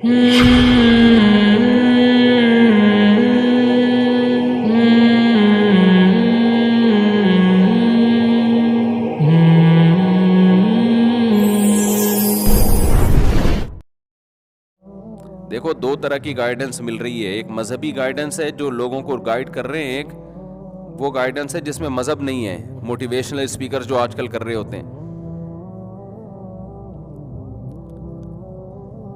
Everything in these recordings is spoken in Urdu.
دیکھو دو طرح کی گائیڈنس مل رہی ہے. ایک مذہبی گائیڈنس ہے جو لوگوں کو گائیڈ کر رہے ہیں, ایک وہ گائیڈنس ہے جس میں مذہب نہیں ہے, موٹیویشنل اسپیکر جو آج کل کر رہے ہوتے ہیں.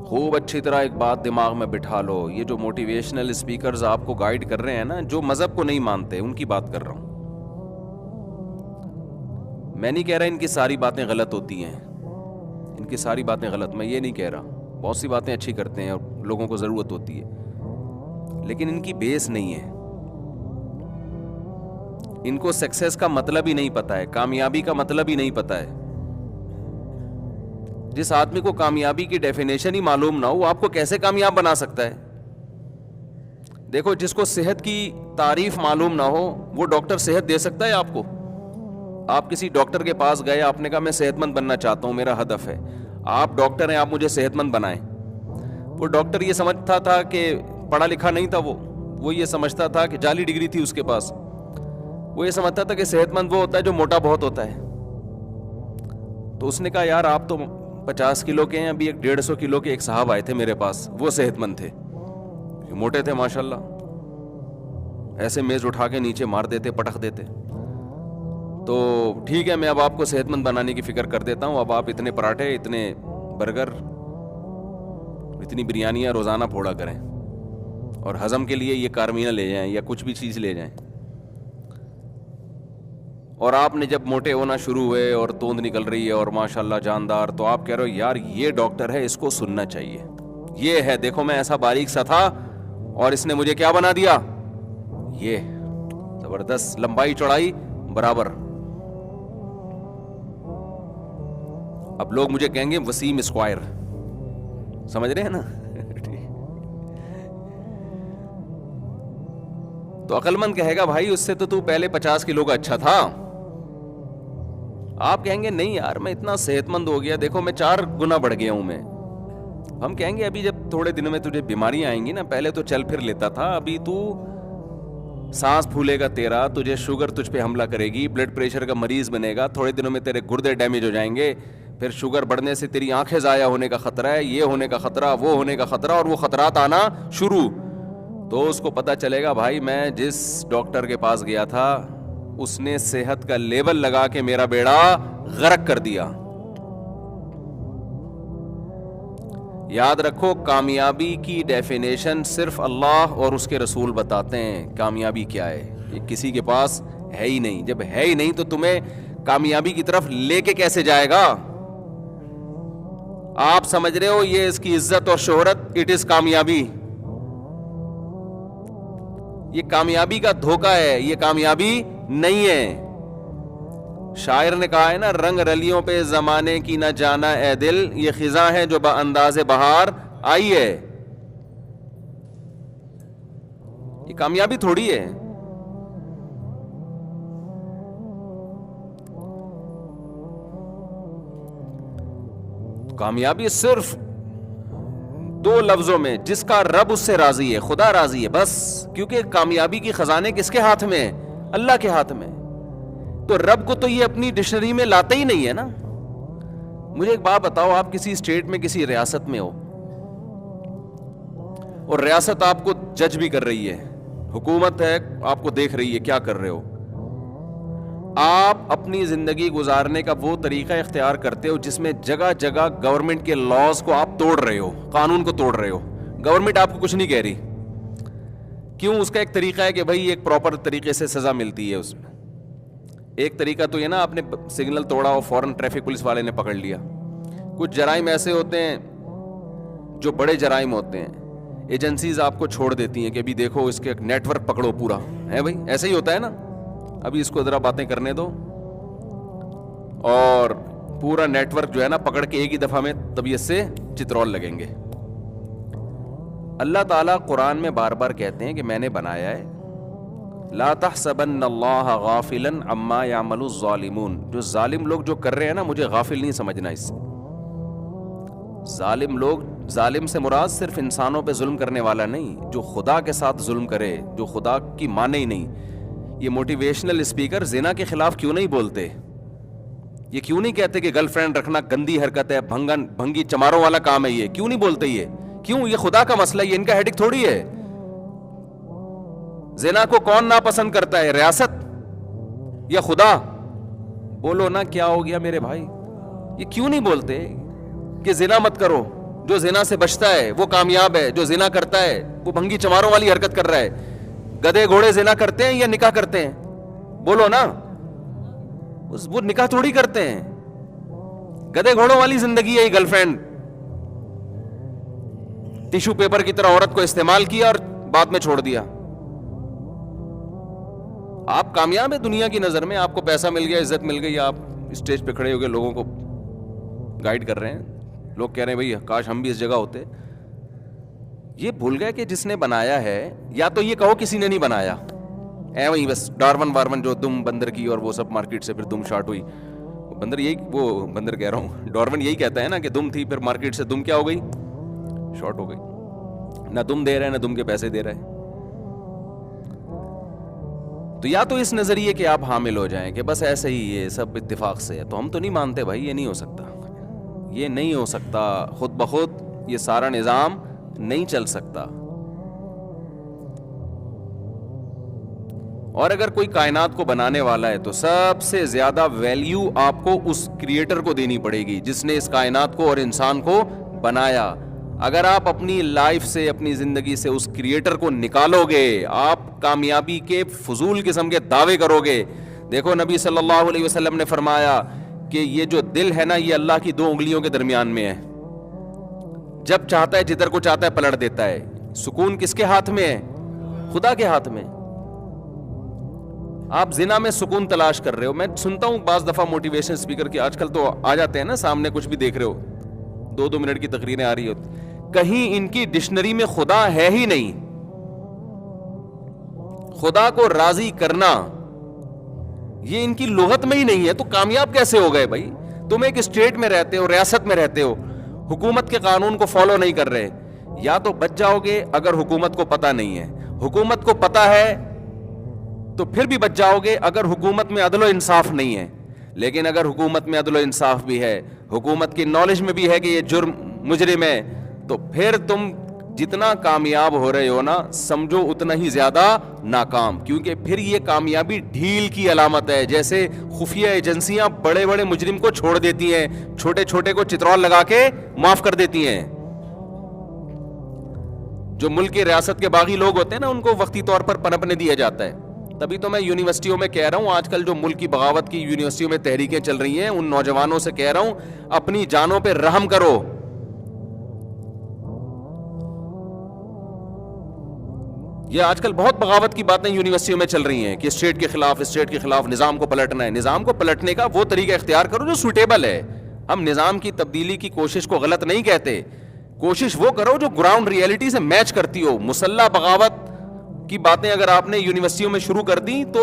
خوب اچھی طرح ایک بات دماغ میں بٹھا لو, یہ جو موٹیویشنل اسپیکرز آپ کو گائیڈ کر رہے ہیں نا, جو مذہب کو نہیں مانتے ان کی بات کر رہا ہوں. میں نہیں کہہ رہا ان کی ساری باتیں غلط ہوتی ہیں, ان کی ساری باتیں غلط, میں یہ نہیں کہہ رہا, بہت سی باتیں اچھی کرتے ہیں اور لوگوں کو ضرورت ہوتی ہے, لیکن ان کی بیس نہیں ہے. ان کو سکسیس کا مطلب ہی نہیں پتا ہے, کامیابی کا مطلب ہی نہیں پتا ہے. جس آدمی کو کامیابی کی ڈیفینیشن ہی معلوم نہ ہو, وہ آپ کو کیسے کامیاب بنا سکتا ہے؟ دیکھو جس کو صحت کی تعریف معلوم نہ ہو, وہ ڈاکٹر صحت دے سکتا ہے آپ کو؟ آپ کسی ڈاکٹر کے پاس گئے, آپ نے کہا میں صحت مند بننا چاہتا ہوں, میرا ہدف ہے, آپ ڈاکٹر ہیں, آپ مجھے صحت مند بنائیں. وہ ڈاکٹر یہ سمجھتا تھا کہ پڑھا لکھا نہیں تھا, وہ یہ سمجھتا تھا کہ جعلی ڈگری تھی اس کے پاس, وہ یہ سمجھتا تھا کہ صحت مند وہ ہوتا ہے جو موٹا بہت ہوتا ہے. تو اس نے کہا یار آپ تو 50 کلو کے ہیں, ابھی ایک 150 کلو کے ایک صاحب آئے تھے میرے پاس, وہ صحت مند تھے, موٹے تھے ماشاءاللہ, ایسے میز اٹھا کے نیچے مار دیتے, پٹخ دیتے. تو ٹھیک ہے, میں اب آپ کو صحت مند بنانے کی فکر کر دیتا ہوں, اب آپ اتنے پراٹھے, اتنے برگر, اتنی بریانیاں روزانہ پھوڑا کریں, اور ہضم کے لیے یہ کارمینہ لے جائیں یا کچھ بھی چیز لے جائیں. اور آپ نے جب موٹے ہونا شروع ہوئے اور توند نکل رہی ہے اور ماشاءاللہ جاندار, تو آپ کہہ رہے ہو یار یہ ڈاکٹر ہے, اس کو سننا چاہیے, یہ ہے, دیکھو میں ایسا باریک سا تھا اور اس نے مجھے کیا بنا دیا, یہ زبردست, لمبائی چوڑائی برابر. اب لوگ مجھے کہیں گے وسیم اسکوائر, سمجھ رہے ہیں نا؟ تو عقل مند کہے گا بھائی اس سے تو پہلے 50 کلو کا اچھا تھا. آپ کہیں گے نہیں یار میں اتنا صحت مند ہو گیا, دیکھو میں 4 گنا بڑھ گیا ہوں میں. ہم کہیں گے ابھی جب تھوڑے دنوں میں تجھے بیماریاں آئیں گی نا, پہلے تو چل پھر لیتا تھا, ابھی تو سانس پھولے گا تیرا, تجھے شوگر تجھ پہ حملہ کرے گی, بلڈ پریشر کا مریض بنے گا, تھوڑے دنوں میں تیرے گردے ڈیمیج ہو جائیں گے, پھر شوگر بڑھنے سے تیری آنکھیں ضائع ہونے کا خطرہ ہے, یہ ہونے کا خطرہ, وہ ہونے کا خطرہ, اور وہ خطرات آنا شروع. تو اس کو پتا چلے گا بھائی میں جس ڈاکٹر کے پاس گیا تھا اس نے صحت کا لیبل لگا کے میرا بیڑا غرق کر دیا. یاد رکھو کامیابی کی ڈیفینیشن صرف اللہ اور اس کے رسول بتاتے ہیں. کامیابی کیا ہے یہ کسی کے پاس ہے ہی نہیں. جب ہے ہی نہیں تو تمہیں کامیابی کی طرف لے کے کیسے جائے گا؟ آپ سمجھ رہے ہو یہ اس کی عزت اور شہرت, اٹ از کامیابی. یہ کامیابی کا دھوکہ ہے, یہ کامیابی نہیں ہے. شاعر نے کہا ہے نا, رنگ رلیوں پہ زمانے کی نہ جانا اے دل, یہ خزاں ہے جو انداز بہار آئی ہے. یہ کامیابی تھوڑی ہے. کامیابی صرف 2 لفظوں میں, جس کا رب اس سے راضی ہے, خدا راضی ہے بس. کیونکہ کامیابی کی خزانے کس کے ہاتھ میں ہے؟ اللہ کے ہاتھ میں. تو رب کو تو یہ اپنی ڈکشنری میں لاتے ہی نہیں ہے نا. مجھے ایک بات بتاؤ, آپ کسی اسٹیٹ میں کسی ریاست میں ہو اور ریاست آپ کو جج بھی کر رہی ہے, حکومت ہے آپ کو دیکھ رہی ہے کیا کر رہے ہو, آپ اپنی زندگی گزارنے کا وہ طریقہ اختیار کرتے ہو جس میں جگہ جگہ گورنمنٹ کے لاز کو آپ توڑ رہے ہو, قانون کو توڑ رہے ہو. گورنمنٹ آپ کو کچھ نہیں کہہ رہی. کیوں؟ اس کا ایک طریقہ ہے کہ بھائی ایک پراپر طریقے سے سزا ملتی ہے اس میں. ایک طریقہ تو یہ نا, آپ نے سگنل توڑا اور فوراً ٹریفک پولیس والے نے پکڑ لیا. کچھ جرائم ایسے ہوتے ہیں جو بڑے جرائم ہوتے ہیں, ایجنسیز آپ کو چھوڑ دیتی ہیں کہ ابھی دیکھو اس کے نیٹ ورک پکڑو پورا ہے. بھائی ایسے ہی ہوتا ہے نا, ابھی اس کو ذرا باتیں کرنے دو, اور پورا نیٹ ورک جو ہے نا پکڑ کے ایک ہی دفعہ میں طبیعت سے چترول لگیں گے. اللہ تعالیٰ قرآن میں بار بار کہتے ہیں کہ میں نے بنایا ہے, لا تحسبن اللہ غافلا عما یعمل الظالمون. جو ظالم لوگ جو کر رہے ہیں نا, مجھے غافل نہیں سمجھنا اس سے. ظالم لوگ ظالم سے مراد صرف انسانوں پہ ظلم کرنے والا نہیں، جو خدا کے ساتھ ظلم کرے، جو خدا کی مانے ہی نہیں۔ یہ موٹیویشنل اسپیکر زنا کے خلاف کیوں نہیں بولتے؟ یہ کیوں نہیں کہتے کہ گرل فرینڈ رکھنا گندی حرکت ہے، بھنگی چماروں والا کام ہے؟ یہ کیوں نہیں بولتے؟ یہ کیوں؟ یہ خدا کا مسئلہ ہے، یہ ان کا ہیڈک تھوڑی ہے۔ زنا کو کون ناپسند کرتا ہے، ریاست یا خدا؟ بولو نا، کیا ہو گیا میرے بھائی؟ یہ کیوں نہیں بولتے کہ زنا مت کرو؟ جو زنا سے بچتا ہے وہ کامیاب ہے، جو زنا کرتا ہے وہ بھنگی چماروں والی حرکت کر رہا ہے۔ گدھے گھوڑے زنا کرتے ہیں یا نکاح کرتے ہیں؟ بولو نا، وہ نکاح تھوڑی کرتے ہیں۔ گدھے گھوڑوں والی زندگی ہے یہ گرل فرینڈ، ٹیشو پیپر کی طرح عورت کو استعمال کیا اور بعد میں چھوڑ دیا۔ آپ کامیاب ہیں دنیا کی نظر میں، آپ کو پیسہ مل گیا، عزت مل گئی، آپ اسٹیج پہ کھڑے ہو کے لوگوں کو گائیڈ کر رہے ہیں، لوگ کہہ رہے ہیں بھائی کاش ہم بھی اس جگہ ہوتے۔ یہ بھول گئے کہ جس نے بنایا ہے، یا تو یہ کہو کسی نے نہیں بنایا، وہی بس ڈارون وارون جو دم بندر کی اور وہ سب مارکیٹ سے پھر دم شارٹ ہوئی، بندر یہی، وہ بندر کہہ رہا ہوں، ڈارون یہی کہتا ہے نا کہ دم تھی، پھر مارکیٹ سے دم کیا ہو گئی، شارٹ ہو گئی، نہ دم دے رہے نہ دم کے پیسے دے رہے۔ تو یا تو اس نظریے کے آپ حامل ہو جائیں کہ بس ایسے ہی یہ سب اتفاق سے ہے، تو ہم تو نہیں مانتے بھائی، یہ نہیں ہو سکتا، یہ نہیں ہو سکتا، خود بخود یہ سارا نظام نہیں چل سکتا۔ اور اگر کوئی کائنات کو بنانے والا ہے تو سب سے زیادہ ویلیو آپ کو اس کریٹر کو دینی پڑے گی جس نے اس کائنات کو اور انسان کو بنایا۔ اگر آپ اپنی لائف سے، اپنی زندگی سے اس کریٹر کو نکالو گے، آپ کامیابی کے فضول قسم کے دعوے کرو گے۔ دیکھو نبی صلی اللہ علیہ وسلم نے فرمایا کہ یہ جو دل ہے نا، یہ اللہ کی 2 انگلیوں کے درمیان میں ہے، جب چاہتا ہے جدھر کو چاہتا ہے پلٹ دیتا ہے۔ سکون کس کے ہاتھ میں ہے؟ خدا کے ہاتھ میں۔ آپ زنا میں سکون تلاش کر رہے ہو، میں سنتا ہوں بعض دفعہ موٹیویشن اسپیکر کے، آج کل تو آ جاتے ہیں نا سامنے، کچھ بھی دیکھ رہے ہو، 2 منٹ کی تقریریں آ رہی ہوتی، کہیں ان کی ڈکشنری میں خدا ہے ہی نہیں۔ خدا کو راضی کرنا یہ ان کی لغت میں ہی نہیں ہے، تو کامیاب کیسے ہو گئے بھائی؟ تم ایک اسٹیٹ میں رہتے ہو، ریاست میں رہتے ہو، حکومت کے قانون کو فالو نہیں کر رہے، یا تو بچ جاؤ گے اگر حکومت کو پتہ نہیں ہے، حکومت کو پتہ ہے تو پھر بھی بچ جاؤ گے اگر حکومت میں عدل و انصاف نہیں ہے۔ لیکن اگر حکومت میں عدل و انصاف بھی ہے، حکومت کی نالج میں بھی ہے کہ یہ جرم مجرم ہے، تو پھر تم جتنا کامیاب ہو رہے ہو نا، سمجھو اتنا ہی زیادہ ناکام، کیونکہ پھر یہ کامیابی ڈھیل کی علامت ہے۔ جیسے خفیہ ایجنسیاں بڑے بڑے مجرم کو چھوڑ دیتی ہیں، چھوٹے چھوٹے کو چترول لگا کے معاف کر دیتی ہیں۔ جو ملک کی ریاست کے باغی لوگ ہوتے ہیں نا، ان کو وقتی طور پر پنپنے دیا جاتا ہے۔ تبھی تو میں یونیورسٹیوں میں کہہ رہا ہوں، آج کل جو ملک کی بغاوت کی یونیورسٹیوں میں تحریکیں چل رہی ہیں، ان نوجوانوں سے کہہ رہا ہوں اپنی جانوں پہ رحم کرو۔ یہ آج کل بہت بغاوت کی باتیں یونیورسٹیوں میں چل رہی ہیں کہ اسٹیٹ کے خلاف نظام کو پلٹنا ہے۔ نظام کو پلٹنے کا وہ طریقہ اختیار کرو جو سوٹیبل ہے۔ ہم نظام کی تبدیلی کی کوشش کو غلط نہیں کہتے، کوشش وہ کرو جو گراؤنڈ ریئلٹی سے میچ کرتی ہو۔ مسلح بغاوت کی باتیں اگر آپ نے یونیورسٹیوں میں شروع کر دی تو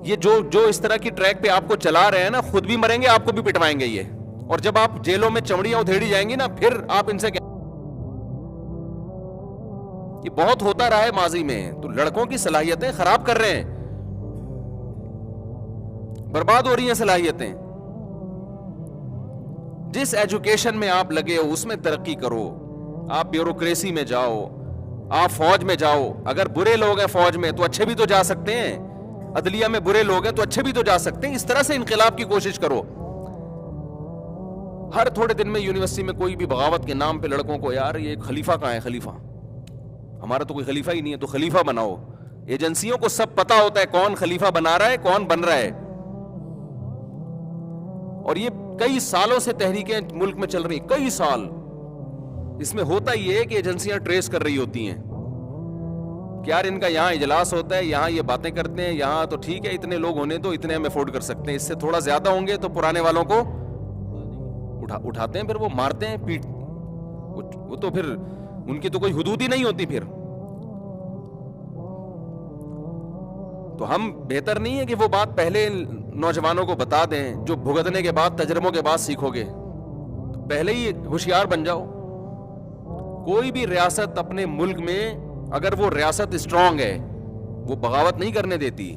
یہ جو اس طرح کی ٹریک پہ آپ کو چلا رہے ہیں نا، خود بھی مریں گے، آپ کو بھی پٹوائیں گے یہ، اور جب آپ جیلوں میں چمڑیاں ادھیڑی جائیں گی نا، پھر آپ ان سے کیا، یہ بہت ہوتا رہا ہے ماضی میں۔ تو لڑکوں کی صلاحیتیں خراب کر رہے ہیں، برباد ہو رہی ہیں صلاحیتیں۔ جس ایجوکیشن میں آپ لگے ہو اس میں ترقی کرو، آپ بیوروکریسی میں جاؤ، آپ فوج میں جاؤ، اگر برے لوگ ہیں فوج میں تو اچھے بھی تو جا سکتے ہیں، عدلیہ میں برے لوگ ہیں تو اچھے بھی تو جا سکتے ہیں۔ اس طرح سے انقلاب کی کوشش کرو۔ ہر تھوڑے دن میں یونیورسٹی میں کوئی بھی بغاوت کے نام پہ لڑکوں کو، یار یہ خلیفہ کہاں ہے، خلیفہ ہمارا تو کوئی خلیفہ ہی نہیں ہے، تو خلیفہ بناؤ۔ ایجنسیوں کو سب پتا ہوتا ہے کون خلیفہ بنا رہا ہے، کون بن رہا ہے، اور یہ کئی سالوں سے تحریکیں ملک میں چل رہی، کئی سال۔ اس میں ہوتا یہ ہے کہ ایجنسیاں ٹریس کر رہی ہوتی ہیں کہ یار ان کا یہاں اجلاس ہوتا ہے، یہاں یہ باتیں کرتے ہیں، یہاں تو ٹھیک ہے اتنے لوگ ہونے تو اتنے ہم افورڈ کر سکتے ہیں، اس سے تھوڑا زیادہ ہوں گے تو پرانے والوں کو اٹھاتے ہیں، پھر وہ مارتے ہیں، پیٹ، وہ تو پھر ان کی تو کوئی حدود ہی نہیں ہوتی پھر۔ تو ہم بہتر نہیں ہے کہ وہ بات پہلے نوجوانوں کو بتا دیں جو بھگتنے کے بعد، تجربوں کے بعد سیکھو گے، پہلے ہی ہوشیار بن جاؤ۔ کوئی بھی ریاست اپنے ملک میں اگر وہ ریاست اسٹرانگ ہے وہ بغاوت نہیں کرنے دیتی.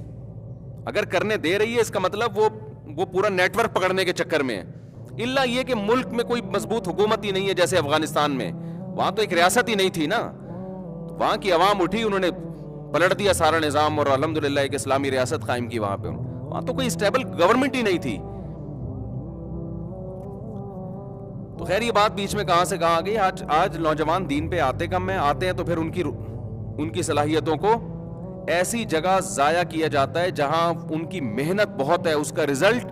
اگر کرنے دے رہی ہے اس کا مطلب وہ پورا نیٹ ورک پکڑنے کے چکر میں ہے. الا یہ کہ ملک میں کوئی مضبوط حکومت ہی نہیں ہے جیسے افغانستان میں, وہاں تو ایک ریاست ہی نہیں تھی نا, وہاں کی عوام اٹھی, انہوں نے پلٹ دیا سارا نظام اور الحمدللہ ایک اسلامی ریاست قائم کی وہاں پہ. وہاں تو کوئی اسٹیبل گورنمنٹ ہی نہیں تھی. تو خیر یہ بات بیچ میں کہاں سے کہاں آ گئی. آج نوجوان دین پہ آتے کم ہیں, آتے ہیں تو پھر ان کی صلاحیتوں کو ایسی جگہ ضائع کیا جاتا ہے جہاں ان کی محنت بہت ہے, اس کا رزلٹ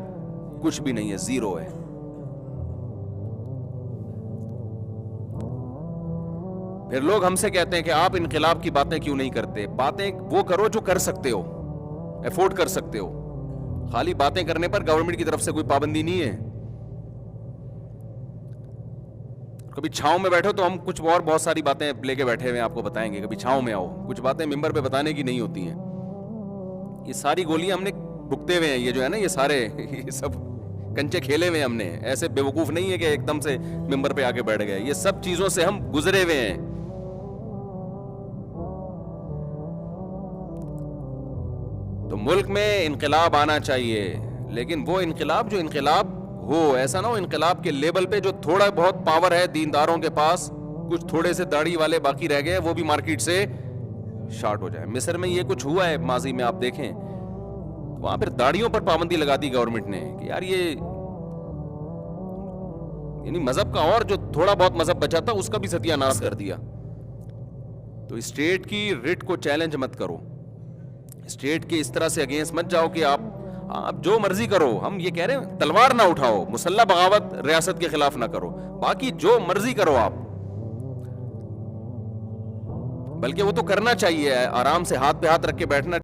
کچھ بھی نہیں ہے, زیرو ہے. پھر لوگ ہم سے کہتے ہیں کہ آپ انقلاب کی باتیں کیوں نہیں کرتے. باتیں وہ کرو جو کر سکتے ہو, افورڈ کر سکتے ہو. خالی باتیں کرنے پر گورنمنٹ کی طرف سے کوئی پابندی نہیں ہے. کبھی چھاؤں میں بیٹھو تو ہم کچھ اور بہت ساری باتیں لے کے بیٹھے ہوئے ہیں, آپ کو بتائیں گے. کبھی چھاؤں میں آؤ, کچھ باتیں ممبر پہ بتانے کی نہیں ہوتی ہیں. یہ ساری گولیاں ہم نے بھگتے ہوئے ہیں, یہ جو ہے نا یہ سارے یہ سب کنچے کھیلے ہوئے ہیں ہم نے. ایسے بیوقوف نہیں ہے کہ ایک دم سے ممبر پہ آ کے بیٹھ گئے. یہ سب چیزوں سے ہم گزرے ہوئے ہیں. تو ملک میں انقلاب آنا چاہیے, لیکن وہ انقلاب جو انقلاب ہو, ایسا نہ ہو انقلاب کے لیبل پہ جو تھوڑا بہت پاور ہے دینداروں کے پاس, کچھ تھوڑے سے داڑھی والے باقی رہ گئے, وہ بھی مارکیٹ سے شارٹ ہو جائے. مصر میں یہ کچھ ہوا ہے ماضی میں, آپ دیکھیں وہاں پھر داڑھیوں پر پابندی لگا دی گورنمنٹ نے کہ یار یہ یعنی مذہب کا, اور جو تھوڑا بہت مذہب بچا تھا اس کا بھی ستیہ ناش کر دیا. تو اسٹیٹ کی رٹ کو چیلنج مت کرو, اسٹیٹ کے اس طرح سے اگینسٹ مت جاؤ کہ آپ جو مرضی کرو. ہم یہ کہہ رہے ہیں تلوار نہ اٹھاؤ, مسلح بغاوت ریاست کے خلاف نہ کرو, باقی جو مرضی کرو آپ. بلکہ وہ تو کرنا چاہیے, آرام سے ہاتھ پہ ہاتھ رکھ کے بیٹھنا